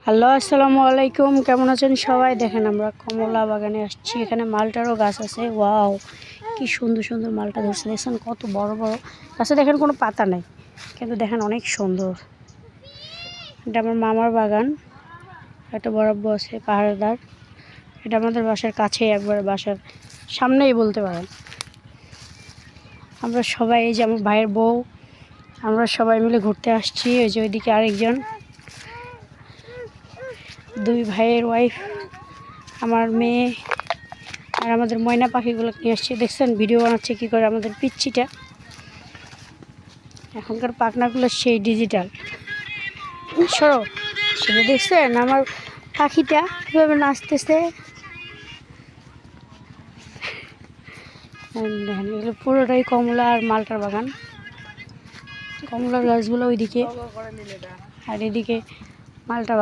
Hello, আসসালামু আলাইকুম। কেমন আছেন সবাই? দেখেন আমরা কমলা বাগানে আসছি। এখানে মালটারও গাছ আছে। ওয়াও, কি সুন্দর সুন্দর মালটা ধরছে। দেখছেন কত বড় বড় গাছে। দেখেন কোনো পাতা নাই, কিন্তু দেখেন অনেক সুন্দর। এটা আমার মামার বাগান। একটা বরাব্বর আছে পাহাড়দার। এটা আমাদের বাসার কাছেই, একবার বাসার সামনেই বলতে পারেন। আমরা সবাই, এই যে আমার ভাইয়ের বউ, আমরা সবাই মিলে ঘুরতে আসছি। ওই যে ওইদিকে আরেকজন, দুই ভাইয়ের ওয়াইফ, আমার মেয়ে আর আমাদের ময়না পাখিগুলো নিয়ে আসছে। দেখছেন ভিডিও বানাচ্ছে কী করে আমাদের পিচ্ছিটা। এখনকার পাখনাগুলো সেই ডিজিটাল। সরো, সেটা দেখছেন আমার পাখিটা কীভাবে নাচতেছে। দেখেন এগুলো পুরোটাই কমলা আর মালটার বাগান। কমলার গাছগুলো ওইদিকে, আর এদিকে মালটা।